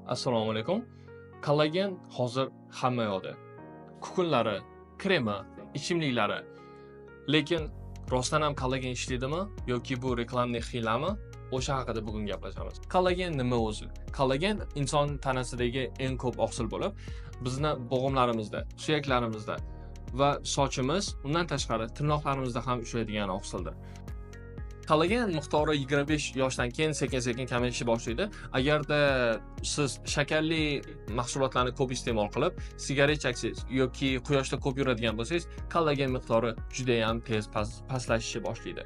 Assalomu alaykum. Kollagen hozir hamma yoqda. Kukunlari, kremi, ichimliklari. Lekin rostdan ham kollagen ishlaydimi yoki bu reklamniy hiylami? O'sha haqida bugun gaplashamiz. Kollagen nima o'zi? Kollagen inson tanasidagi eng ko'p oqsil bo'lib, bizni bo'g'imlarimizda, suyaklarimizda va sochimiz, undan tashqari tirnoqlarimizda ham uchraydigan oqsildir. Kollagen miqdori 25 yoshdan keyin sekin-sekin kamayishni boshlaydi. Agarda siz shakarli mahsulotlarni ko'p iste'mol qilib, sigaret cheksangiz yoki quyoshda ko'p yuradigan bo'lsangiz, kollagen miqdori juda ham tez pastlashishni boshlaydi.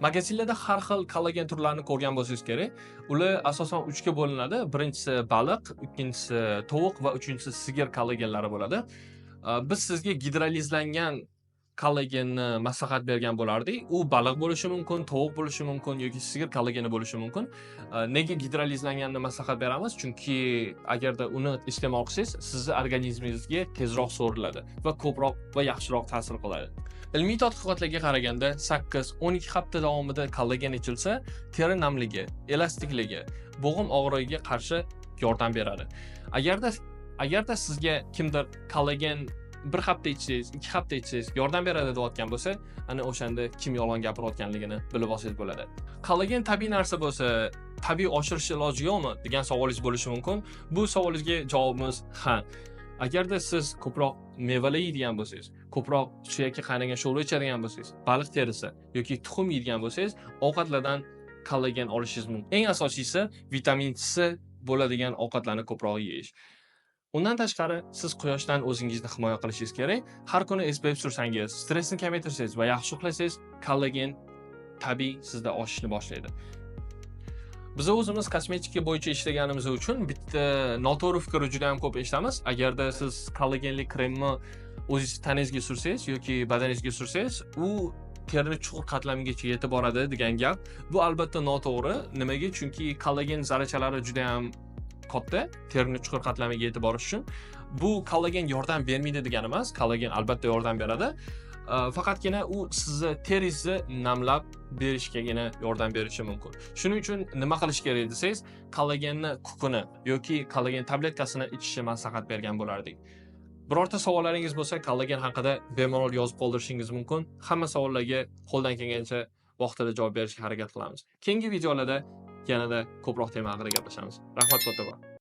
Magazinlarda har xil kollagen turlarini ko'rgan bo'lsangiz kerak. Ular asosan 3 ga bo'linadi. Birinchisi baliq, ikkinchisi tovuq va uchinchisi sigir kollagenlari bo'ladi. Biz sizga gidrolizlangan kollagenni maslahat bergan bo'lardik. U baliq bo'lishi mumkin, tovuq bo'lishi mumkin yoki sigir kollageni bo'lishi mumkin. Nega gidrolizlanganini maslahat beramiz? Chunki agarda uni iste'mol qilsangiz, sizni organizmingizga tezroq so'riladi va ko'proq va yaxshiroq ta'sir qiladi. Ilmiy tadqiqotlarga qaraganda 8-12 hafta davomida kollagen ichilsa, teri namligi, elastikligi, bo'g'im og'rig'iga qarshi yordam beradi. Agarda sizga kimdir kollagen 1 hafta ichsangiz, 2 hafta ichsangiz yordam beradi deyotgan bo'lsa, ana o'shanda kim yolg'on gapirayotganligini bilib olsangiz bo'ladi. Kollagen tabiiy narsa bo'lsa, tabiiy oshirish iloji yo'qmi degan savolingiz bo'lishi mumkin. Bu savolingizga javobimiz ha. Agarda siz ko'proq mevalar yeydigan bo'lsangiz, ko'proq suyakka qaynagan sho'rva ichadigan bo'lsangiz, baliq terisi yoki tuxum yeydigan bo'lsangiz, ovqatlardan kollagen olishingiz mumkin. Eng asosiysi vitamin C bo'ladigan ovqatlarni ko'proq yeyish. Undan tashqari, siz quyoshdan o'zingizni himoya qilishingiz kerak. Har kuni SPF sursangiz, stressni kamaytirsangiz va yaxshi uxlasangiz, kollagen tabiiy sizda oshishni boshlaydi. Biz o'zimiz kosmetika bo'yicha ishlaganimiz uchun bitta noto'g'ri fikrni juda ham ko'p eshitamiz. Agarda siz kollagenli kremni o'zingiz tanangizga sursangiz yoki badaningizga sursangiz, u terini chuqur qatlamigacha yetib boradi degan gap. Bu albatta noto'g'ri. Nimaga? Chunki kollagen zarrachalari juda ham katta, terini chuqur qatlamiga yetib borish uchun. Bu kollagen yordam bermaydi degani emas. Kollagen albatta yordam beradi. Faqatgina u sizni teringizni namlab berishgagina yordam berishi mumkin. Shuning uchun nima qilish kerak desangiz, kollagenni kukuni yoki kollagen tabletkasini ichishni maslahat bergan bo'lardik. Birorta savollaringiz bo'lsa, kollagen haqida bemalol yozib qoldirishingiz mumkin. Hamma savollarga qo'ldan kelgancha vaqtida javob berishga harakat qilamiz. Keyingi videolarda yanada ko'proq tema haqida gaplashamiz. Rahmat katta.